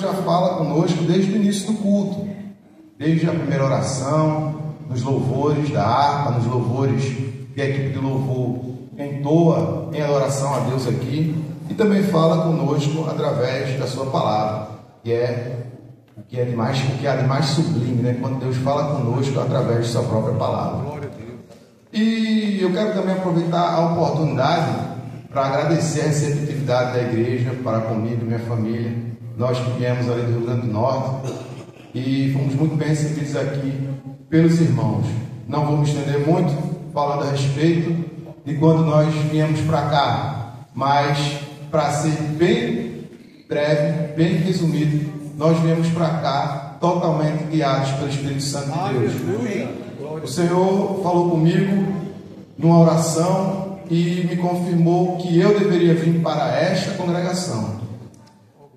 já fala conosco desde o início do culto, desde a primeira oração, nos louvores da harpa, nos louvores que a equipe de louvor entoa em adoração a Deus aqui, e também fala conosco através da sua palavra, que há de mais sublime, né? Quando Deus fala conosco através de sua própria palavra. E eu quero também aproveitar a oportunidade para agradecer a receptividade da igreja para comigo e minha família. Nós que viemos ali do Rio Grande do Norte e fomos muito bem recebidos aqui pelos irmãos. Não vou me estender muito falando a respeito de quando nós viemos para cá, mas para ser bem breve, bem resumido, nós viemos para cá totalmente guiados pelo Espírito Santo de Deus. O Senhor falou comigo numa oração e me confirmou que eu deveria vir para esta congregação.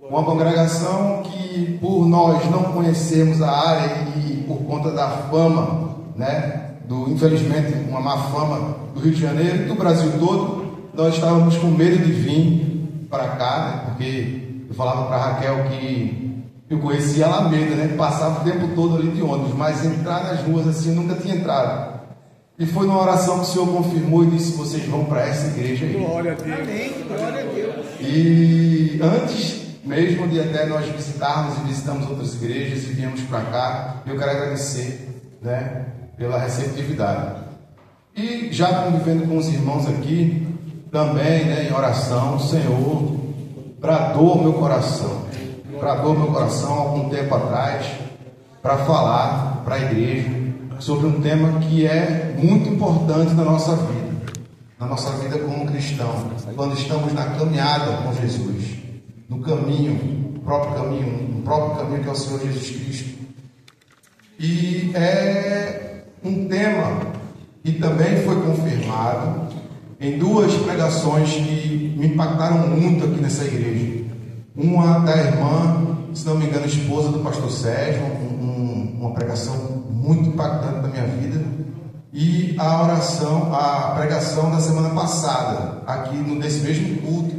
Uma congregação que, por nós não conhecermos a área e por conta da fama, né, infelizmente, uma má fama do Rio de Janeiro e do Brasil todo, nós estávamos com medo de vir para cá, né, porque eu falava para a Raquel que eu conhecia Alameda, né, passava o tempo todo ali de ônibus, mas entrar nas ruas assim, nunca tinha entrado. E foi numa oração que o Senhor confirmou e disse: vocês vão para essa igreja aí. Glória a Deus. Amém. Glória a Deus. E antes mesmo de até nós visitarmos e visitamos outras igrejas e viemos para cá, eu quero agradecer, né, pela receptividade. E já convivendo com os irmãos aqui, também, né, em oração, o Senhor bradou meu coração algum tempo atrás para falar para a igreja sobre um tema que é muito importante na nossa vida como cristão, quando estamos na caminhada com Jesus, no caminho, um próprio caminho que é o Senhor Jesus Cristo. E é um tema que também foi confirmado em duas pregações que me impactaram muito aqui nessa igreja. Uma da irmã, se não me engano, esposa do pastor Sérgio, uma pregação muito impactante na minha vida, e a pregação da semana passada, aqui nesse mesmo culto,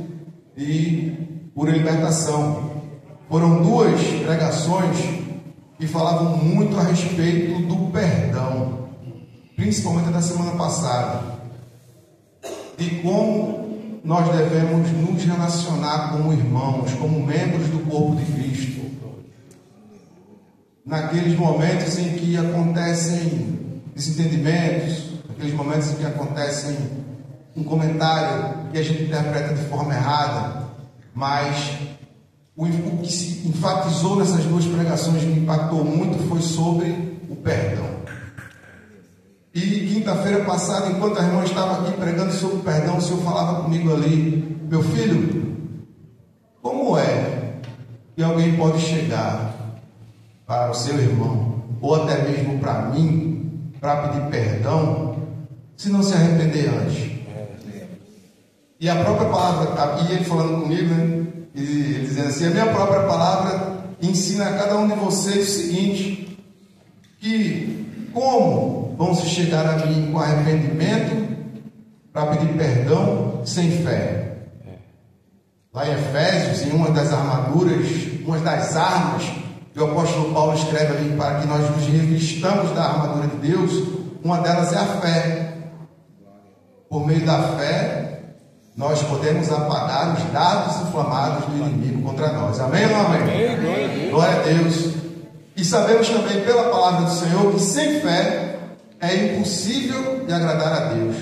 e por libertação. Foram duas pregações que falavam muito a respeito do perdão, principalmente da semana passada, de como nós devemos nos relacionar como irmãos, como membros do corpo de Cristo, naqueles momentos em que acontecem desentendimentos, naqueles momentos em que acontecem um comentário que a gente interpreta de forma errada, mas o que se enfatizou nessas duas pregações, me impactou muito, foi sobre o perdão. E quinta-feira passada, enquanto a irmã estava aqui pregando sobre o perdão, o Senhor falava comigo ali: meu filho, como é que alguém pode chegar para o seu irmão, ou até mesmo para mim, para pedir perdão, se não se arrepender antes? E a própria palavra, e ele falando comigo, né, e ele dizendo assim: a minha própria palavra ensina a cada um de vocês o seguinte, que como vão se chegar a mim com arrependimento para pedir perdão sem fé? Lá em Efésios, em uma das armaduras, uma das armas que o apóstolo Paulo escreve ali para que nós nos revistamos da armadura de Deus, uma delas é a fé. Por meio da fé, nós podemos apagar os dardos inflamados do inimigo contra nós. Amém ou não amém? Amém. Glória a Deus. E sabemos também pela palavra do Senhor que sem fé é impossível de agradar a Deus,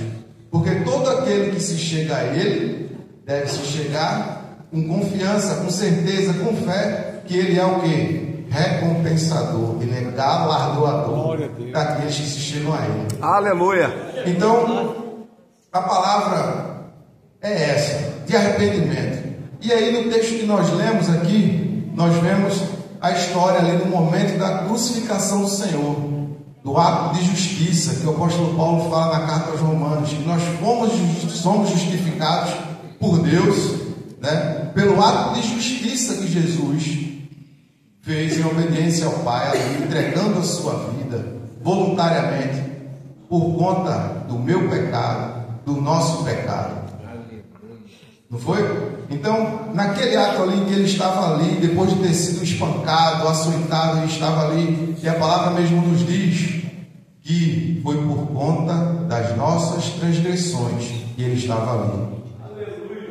porque todo aquele que se chega a Ele deve se chegar com confiança, com certeza, com fé, que Ele é o quê? Recompensador, Ele é galardoador daqueles que se chegam a Ele. Aleluia! Então, a palavra é essa, de arrependimento. E aí no texto que nós lemos aqui, nós vemos a história ali no momento da crucificação do Senhor, do ato de justiça que o apóstolo Paulo fala na carta aos Romanos, que nós somos justificados por Deus, né, pelo ato de justiça que Jesus fez em obediência ao Pai, ali, entregando a sua vida voluntariamente por conta do meu pecado, do nosso pecado. Não foi? Então, naquele ato ali que ele estava ali, depois de ter sido espancado, açoitado, ele estava ali, e a palavra mesmo nos diz que foi por conta das nossas transgressões que ele estava ali.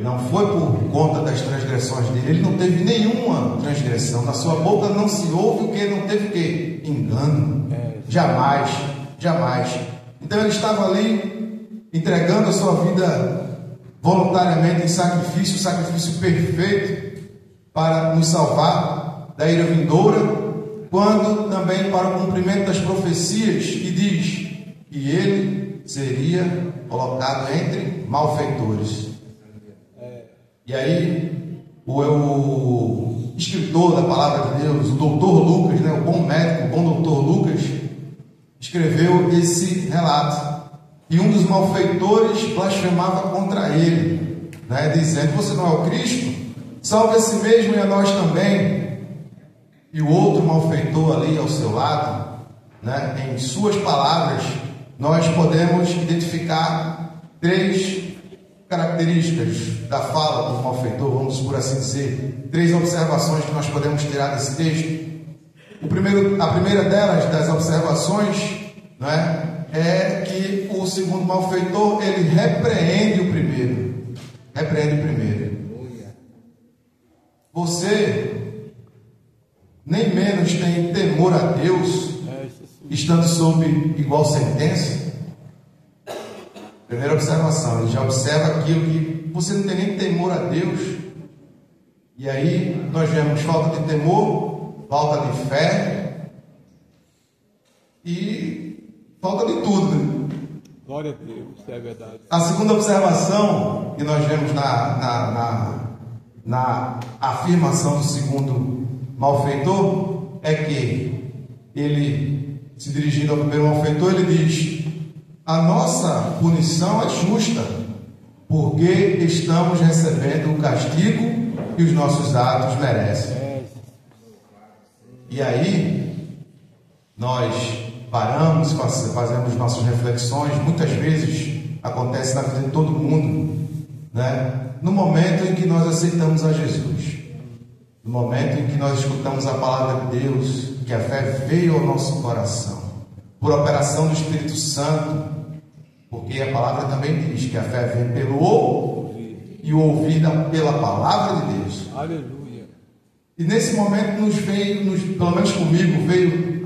Não foi por conta das transgressões dele, ele não teve nenhuma transgressão. Na sua boca não se ouve o que? Não teve o que? Engano. Jamais, jamais. Então ele estava ali entregando a sua vida voluntariamente em sacrifício, sacrifício perfeito para nos salvar da ira vindoura, quando também para o cumprimento das profecias que diz que ele seria colocado entre malfeitores. E aí o escritor da palavra de Deus, o doutor Lucas, o bom médico, o bom doutor Lucas, escreveu esse relato. E um dos malfeitores blasfemava contra ele, dizendo: você não é o Cristo? Salve a si mesmo e a nós também. E o outro malfeitor ali ao seu lado, em suas palavras, nós podemos identificar 3 características da fala do malfeitor, vamos por assim dizer, 3 observações que nós podemos tirar desse texto. A primeira delas, das observações, é que o segundo malfeitor, ele repreende o primeiro. Você nem menos tem temor a Deus, estando sob igual sentença? Primeira observação, ele já observa aquilo que você não tem nem temor a Deus. E aí nós vemos falta de temor, falta de fé e falta de tudo. Glória a Deus, isso é verdade. A segunda observação que nós vemos na afirmação do segundo malfeitor é que ele, se dirigindo ao primeiro malfeitor, ele diz: a nossa punição é justa, porque estamos recebendo o castigo que os nossos atos merecem. E aí nós paramos, fazemos nossas reflexões. Muitas vezes acontece na vida de todo mundo, no momento em que nós aceitamos a Jesus, no momento em que nós escutamos a palavra de Deus, que a fé veio ao nosso coração por operação do Espírito Santo, porque a palavra também diz que a fé vem pelo ouvir e o ouvir pela palavra de Deus. Aleluia. E nesse momento nos veio, pelo menos comigo, veio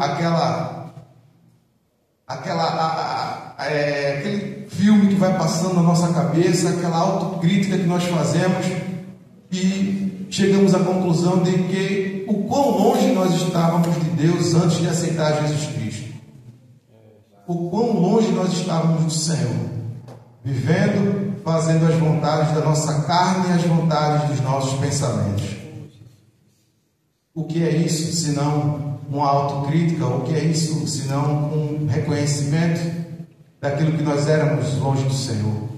aquele filme que vai passando na nossa cabeça, aquela autocrítica que nós fazemos, e chegamos à conclusão de que o quão longe nós estávamos de Deus antes de aceitar Jesus Cristo. O quão longe nós estávamos do Senhor, vivendo, fazendo as vontades da nossa carne e as vontades dos nossos pensamentos. O que é isso, senão uma autocrítica? O que é isso, senão um reconhecimento daquilo que nós éramos longe do Senhor?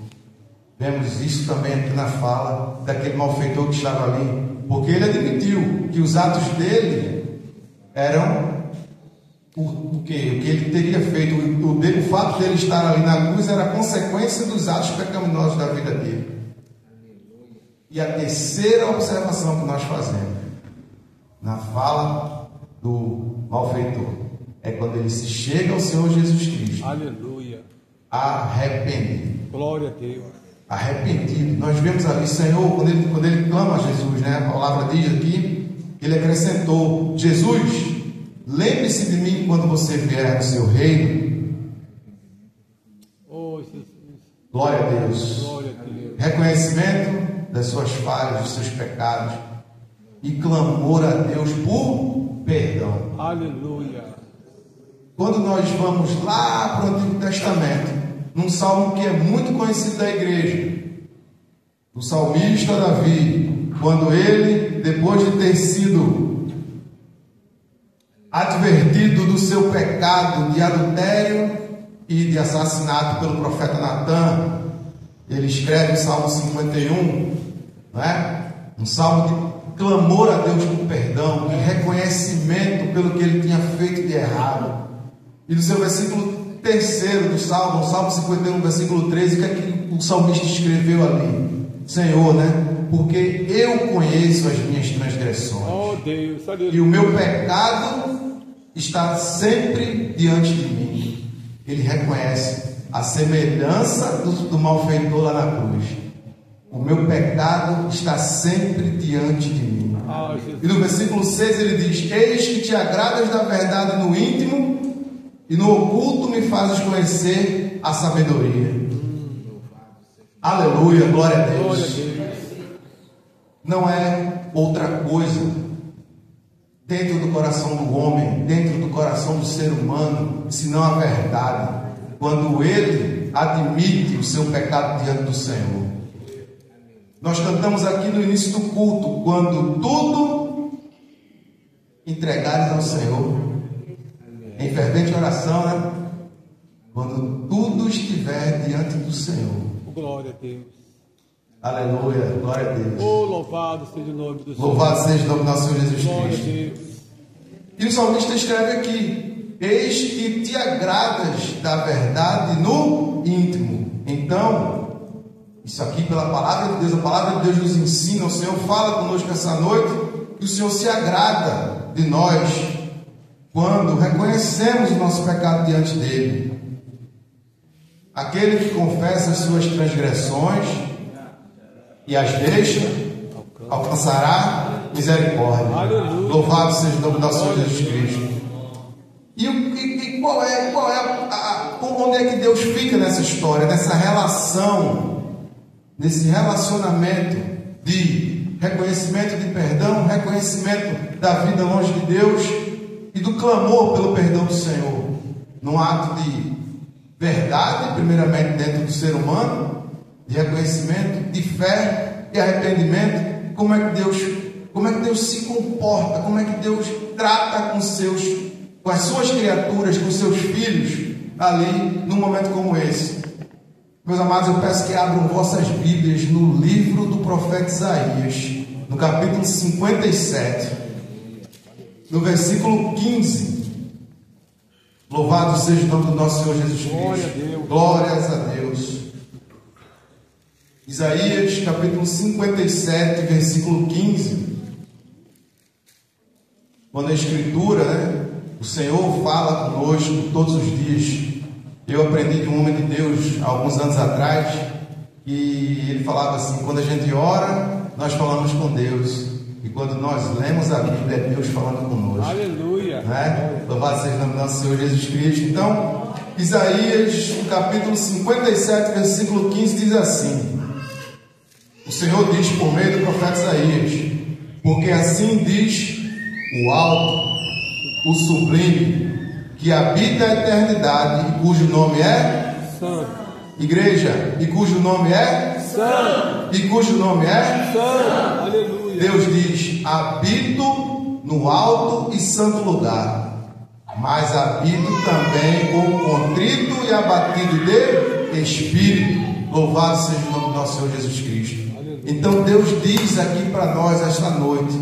Vemos isso também aqui na fala daquele malfeitor que estava ali, porque ele admitiu que os atos dele eram o que ele teria feito. O fato dele estar ali na cruz era consequência dos atos pecaminosos da vida dele. E a terceira observação que nós fazemos na fala do malfeitor é quando ele se chega ao Senhor Jesus Cristo. Aleluia. Arrependido. Glória a Deus. Arrependido. Nós vemos ali, Senhor, quando ele clama a Jesus, a palavra diz aqui, ele acrescentou: Jesus, lembre-se de mim quando você vier no seu reino. Oh, Jesus. Glória a Deus. Glória a Deus. Reconhecimento das suas falhas, dos seus pecados, e clamor a Deus por perdão. Aleluia. Quando nós vamos lá para o Antigo Testamento, num salmo que é muito conhecido da igreja, o salmista Davi, quando ele, depois de ter sido advertido do seu pecado de adultério e de assassinato pelo profeta Natan, ele escreve o Salmo 51, um salmo de clamor a Deus por perdão e reconhecimento pelo que ele tinha feito de errado. E no seu versículo 3 do Salmo, Salmo 51, versículo 13, o que é que o salmista escreveu ali? Senhor, né? Porque eu conheço as minhas transgressões. Oh Deus, E o meu pecado está sempre diante de mim. Ele reconhece a semelhança do malfeitor lá na cruz. O meu pecado está sempre diante de mim. E no versículo 6 ele diz: eis que te agradas da verdade no íntimo, e no oculto me fazes conhecer a sabedoria. Aleluia, glória a Deus. Glória a Deus. Não é outra coisa dentro do coração do homem, dentro do coração do ser humano, senão a verdade. Quando ele admite o seu pecado diante do Senhor. Nós cantamos aqui no início do culto: quando tudo entregares ao Senhor, em fervente oração, né? Quando tudo estiver diante do Senhor. Glória a Deus. Aleluia, glória a Deus. Oh, louvado seja o nome do Senhor. Louvado seja o nome do nosso Senhor Jesus Glória a Cristo. Deus. E o salmista escreve aqui: eis que te agradas da verdade no íntimo. Então, isso aqui pela palavra de Deus, a palavra de Deus nos ensina, o Senhor fala conosco essa noite, que o Senhor se agrada de nós quando reconhecemos o nosso pecado diante dele. Aquele que confessa as suas transgressões e as deixa, alcançará misericórdia. Aleluia. Louvado seja o nome do nosso Senhor Jesus Cristo. E onde é que Deus fica nessa história, nessa relação, nesse relacionamento de reconhecimento de perdão, reconhecimento da vida longe de Deus e do clamor pelo perdão do Senhor, num ato de verdade, primeiramente dentro do ser humano, de reconhecimento, de fé e arrependimento. Como é que Deus se comporta, como é que Deus trata com as suas criaturas, com os seus filhos, ali, num momento como esse. Meus amados, eu peço que abram vossas Bíblias no livro do profeta Isaías, no capítulo 57, no versículo 15. Louvado seja o nome do nosso Senhor Jesus Cristo. Glória a Deus. Glórias a Deus. Isaías capítulo 57, versículo 15. Quando a Escritura, né, o Senhor fala conosco todos os dias. Eu aprendi de um homem de Deus há alguns anos atrás, e ele falava assim: quando a gente ora, nós falamos com Deus, e quando nós lemos a Bíblia, é Deus falando conosco. Aleluia. Né? Louvado seja o nome do nosso Senhor Jesus Cristo. Então, Isaías, no capítulo 57, versículo 15, diz assim: o Senhor diz por meio do profeta Isaías: porque assim diz o alto, o sublime, que habita a eternidade, e cujo nome é Santo. Igreja, e cujo nome é Santo. e cujo nome é Santo. Aleluia. Deus diz: habito no alto e santo lugar, mas habito também com o contrito e abatido de espírito. Louvado seja o nome do nosso Senhor Jesus Cristo. Então Deus diz aqui para nós esta noite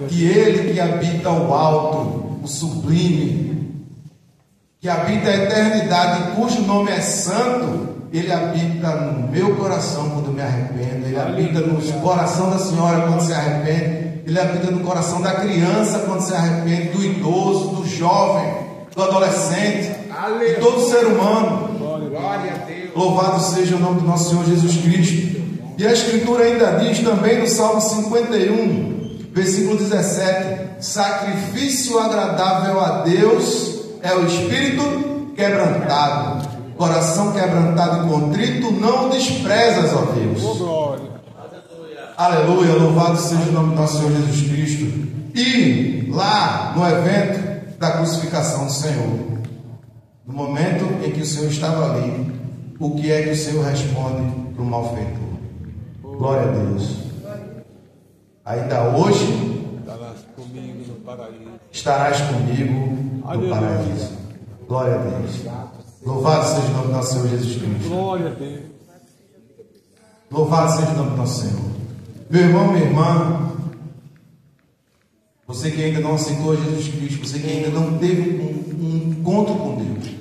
que Ele que habita o alto, o sublime, que habita a eternidade, cujo nome é santo, Ele habita no meu coração quando me arrependo, Ele habita no coração da senhora quando se arrepende, Ele habita no coração da criança quando se arrepende, do idoso, do jovem, do adolescente, de todo ser humano. Glória a Deus. Louvado seja o nome do nosso Senhor Jesus Cristo. E a Escritura ainda diz também no Salmo 51, versículo 17: sacrifício agradável a Deus é o espírito quebrantado, coração quebrantado e contrito não desprezas, ó Deus. Oh, glória. Aleluia, louvado seja o nome do nosso Senhor Jesus Cristo. E lá no evento da crucificação do Senhor, no momento em que o Senhor estava ali, o que é que o Senhor responde para o malfeitor? Glória a Deus. Ainda hoje Estarás comigo no paraíso. estarás comigo no Aleluia. paraíso. Glória a Deus. Louvado seja o nome do nosso Senhor Jesus Cristo. Glória a Deus. Louvado seja o nome do nosso Senhor. Meu irmão, minha irmã, você que ainda não aceitou Jesus Cristo, você que ainda não teve um encontro com Deus,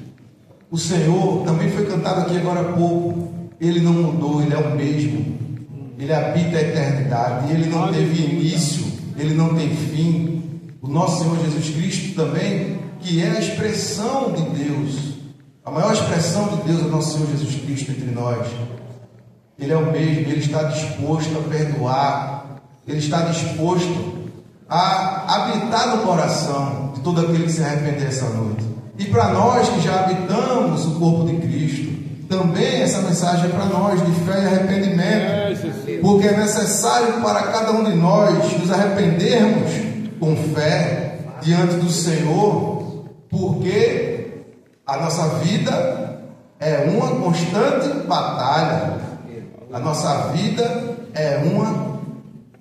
o Senhor, também foi cantado aqui agora há pouco, Ele não mudou, Ele é o mesmo. Ele habita a eternidade, ele não teve início, ele não tem fim. O nosso Senhor Jesus Cristo também, que é a expressão de Deus, a maior expressão de Deus é o nosso Senhor Jesus Cristo entre nós. Ele é o mesmo, ele está disposto a perdoar, ele está disposto a habitar no coração de todo aquele que se arrepender essa noite. E para nós que já habitamos o corpo de Cristo, também essa mensagem é para nós de fé e arrependimento, porque é necessário para cada um de nós nos arrependermos com fé diante do Senhor, porque a nossa vida é uma constante batalha, a nossa vida é uma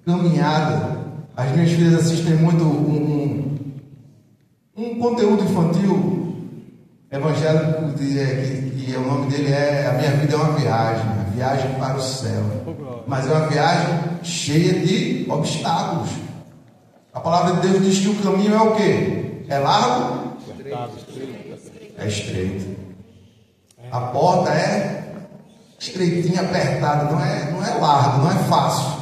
caminhada. As minhas filhas assistem muito um conteúdo infantil evangélico, que o nome dele é A Minha Vida é uma Viagem, a viagem para o céu. Mas é uma viagem cheia de obstáculos. A palavra de Deus diz que o caminho é o quê? É largo? É estreito. A porta é estreitinha, apertada, não é largo, não é fácil.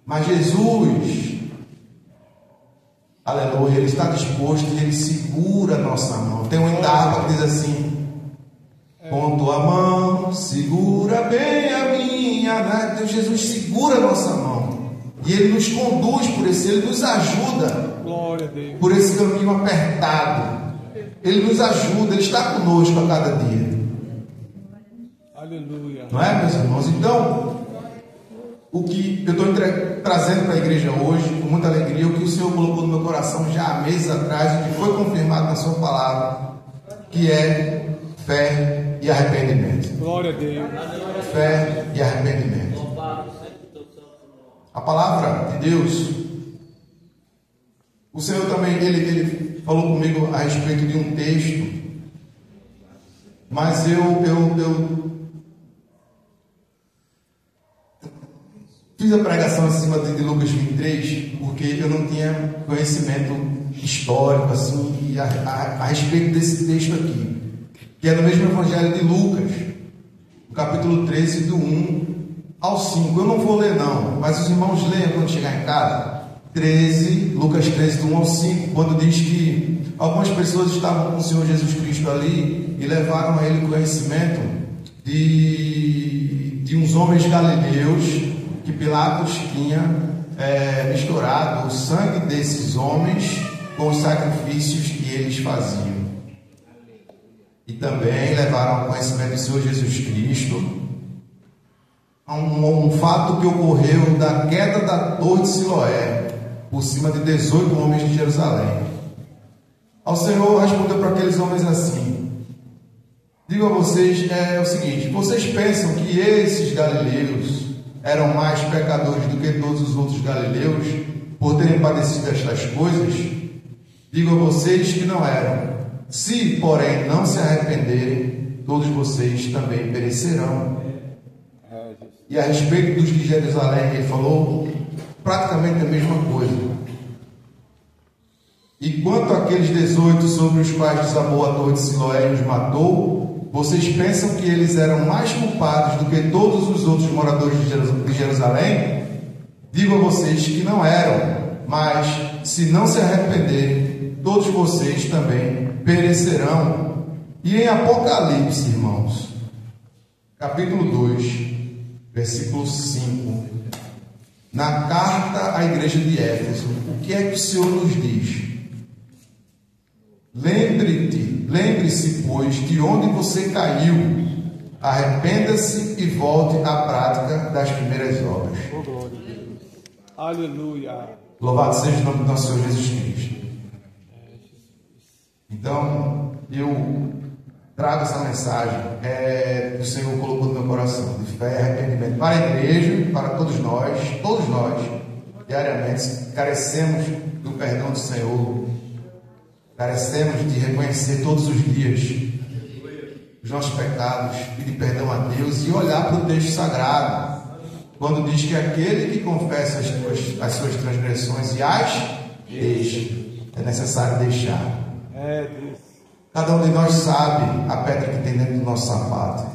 Mas Jesus, aleluia, ele está disposto e ele segura a nossa mão. Tem uma etapa que diz assim: com tua mão, segura bem a minha, né? Então Jesus segura a nossa mão e ele nos conduz por esse, ele nos ajuda por esse caminho apertado. Ele nos ajuda, ele está conosco a cada dia. Aleluia. Não é, meus irmãos? Então, o que eu estou trazendo para a igreja hoje, com muita alegria, o que o Senhor colocou no meu coração já há meses atrás, o que foi confirmado na sua palavra, que é fé e arrependimento. Glória a Deus. Fé e arrependimento. A palavra de Deus, o Senhor também, ele falou comigo a respeito de um texto, mas eu fiz a pregação acima de Lucas 23, porque eu não tinha conhecimento histórico assim a respeito desse texto aqui, que é no mesmo Evangelho de Lucas, no capítulo 13, do 1 ao 5. Eu não vou ler não, mas os irmãos leiam quando chegar em casa. Lucas 13, do 1 ao 5, quando diz que algumas pessoas estavam com o Senhor Jesus Cristo ali e levaram a ele conhecimento de uns homens galileus, que Pilatos tinha misturado o sangue desses homens com os sacrifícios que eles faziam. E também levaram ao conhecimento do Senhor Jesus Cristo um fato que ocorreu da queda da torre de Siloé por cima de 18 homens de Jerusalém. Ao Senhor respondeu para aqueles homens assim: digo a vocês o seguinte, vocês pensam que esses galileus eram mais pecadores do que todos os outros galileus por terem padecido estas coisas? Digo a vocês que não eram. Se, porém, não se arrependerem, todos vocês também perecerão. E a respeito dos de Jerusalém, ele falou praticamente a mesma coisa. E quanto àqueles 18 sobre os quais desabou a torre de Siloé e os matou, vocês pensam que eles eram mais culpados do que todos os outros moradores de Jerusalém? Digo a vocês que não eram, mas se não se arrependerem, todos vocês também perecerão. E em Apocalipse, irmãos, capítulo 2, versículo 5, na carta à igreja de Éfeso, o que é que o Senhor nos diz? Lembre-se, pois, de onde você caiu, arrependa-se e volte à prática das primeiras obras. Oh, glória a Deus. Aleluia. Louvado seja o nome do nosso Senhor Jesus Cristo. Então, eu trago essa mensagem que o Senhor colocou no meu coração, de fé e arrependimento para a igreja, para todos nós, diariamente, carecemos do perdão do Senhor, carecemos de reconhecer todos os dias os nossos pecados, pedir perdão a Deus e olhar para o texto sagrado, quando diz que aquele que confessa as suas transgressões e as deixa, é necessário deixar. Cada um de nós sabe a pedra que tem dentro do nosso sapato,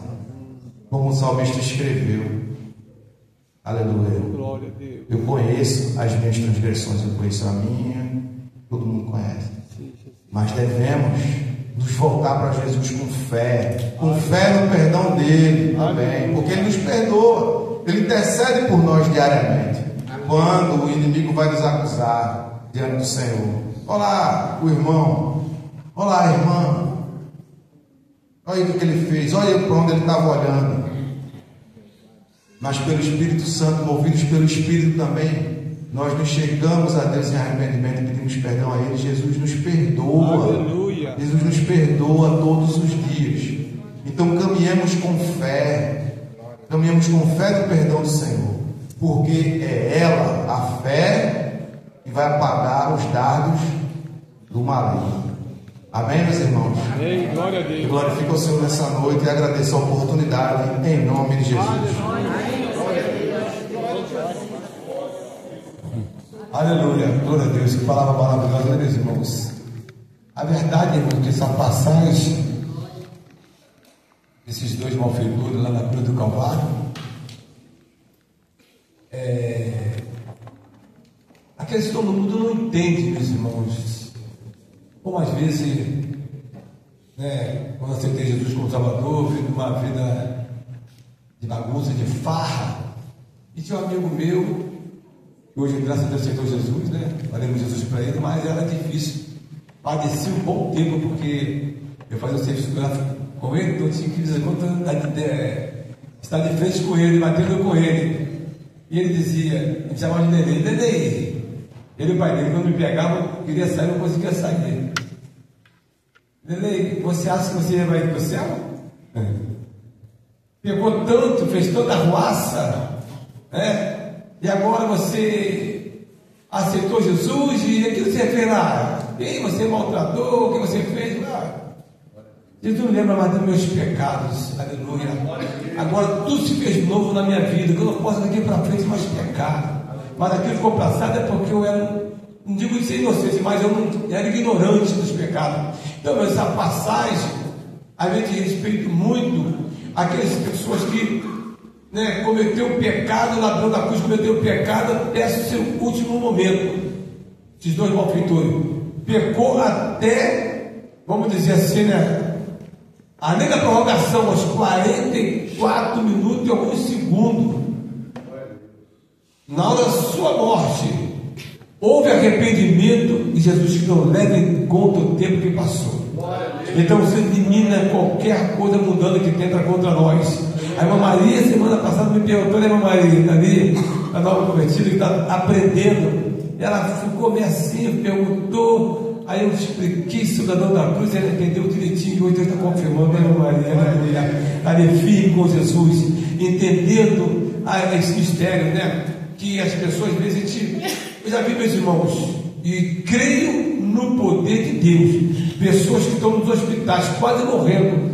como o salmista escreveu. Aleluia. Glória a Deus. Eu conheço as minhas transgressões, eu conheço a minha, todo mundo conhece. Mas devemos nos voltar para Jesus com fé no perdão dele também, porque ele nos perdoa, ele intercede por nós diariamente. Quando o inimigo vai nos acusar diante do Senhor, olá o irmão, olá a irmã, olha o que ele fez, olha para onde ele estava olhando. Mas pelo Espírito Santo, movidos pelo Espírito também, nós nos chegamos a Deus em arrependimento e pedimos perdão a Ele. Jesus nos perdoa. Aleluia. Jesus nos perdoa todos os dias. Então caminhemos com fé no perdão do Senhor, porque é ela, a fé, que vai apagar os dardos do maligno. Amém, meus irmãos? Amém. Glória a Deus. Eu glorifico ao Senhor nessa noite e agradeço a oportunidade em nome de Jesus. Aleluia, glória a Deus, que palavra maravilhosa, meus irmãos. A verdade, irmão, que essa passagem desses dois malfeitores lá na cruz do Calvário, aqueles que estão no mundo não entendem, meus irmãos, como às vezes, quando aceitei Jesus como Salvador, vivi uma vida de bagunça, de farra, e tinha um amigo meu, hoje, graças a Deus, aceitou Jesus, falei Jesus para ele, mas era difícil. Padeci um bom tempo, porque eu fazia o serviço gráfico com ele, então eu tinha que dizer quanto estar de frente com ele, batendo com ele. E ele dizia, a gente chamava de Nenê. Ele e o pai dele, quando me pegavam, queria sair, não conseguia sair. Nenê, você acha que você vai ir para o céu? Pegou tanto, fez tanta arruaça, e agora você aceitou Jesus e o que você fez lá? Quem você maltratou? O que você fez lá? Jesus não lembra mais dos meus pecados, aleluia. Agora tudo se fez novo na minha vida, que eu não posso daqui para frente mais pecar. Mas aquilo que ficou passado é porque eu era, não digo de ser inocente, mas eu não era ignorante dos pecados. Então, essa passagem, a gente respeita muito aquelas pessoas que cometeu o pecado, o ladrão da cruz cometeu o pecado até seu último momento. Esses dois malfeitores pecou até, vamos dizer assim, além da prorrogação, aos 44 minutos e alguns segundos, na hora da sua morte, houve arrependimento e Jesus não leva em conta o tempo que passou. Então você elimina qualquer coisa mudando que tenta contra nós. A irmã Maria, semana passada, me perguntou, a irmã Maria, ali, a nova convertida, que está aprendendo. Ela ficou meio assim, perguntou, aí eu expliquei sobre a dor da cruz, ela entendeu direitinho, e hoje Deus está confirmando, a irmã Maria, ela firme com Jesus, entendendo esse mistério, que as pessoas, às vezes, eu já vi, meus irmãos, e creio no poder de Deus, pessoas que estão nos hospitais, quase morrendo,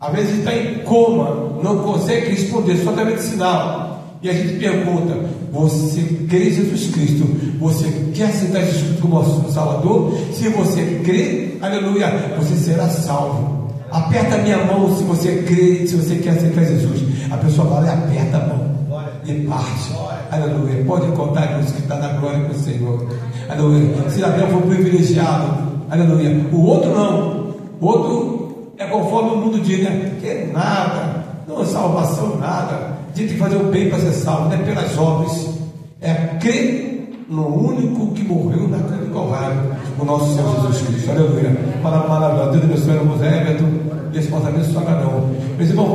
às vezes está em coma, não consegue responder, só dá medicinal. E a gente pergunta, você crê em Jesus Cristo? Você quer aceitar Jesus Cristo como nosso Salvador? Se você crê, aleluia, você será salvo. Aperta a minha mão se você crê, se você quer aceitar Jesus. A pessoa fala, aperta a mão e parte. Aleluia, pode contar com isso que está na glória com o Senhor. Aleluia, se Adão foi privilegiado, aleluia. O outro não, o outro é conforme o mundo diz, que é nada, não é salvação, nada. A gente tem que fazer o bem para ser salvo, não é pelas obras, é crer no único que morreu na cruz do Calvário, o nosso Senhor Jesus Cristo. Aleluia. Palavra maravilhosa. Deus abençoe, irmãos Everton, desse pensamento só cada um. Meus irmãos,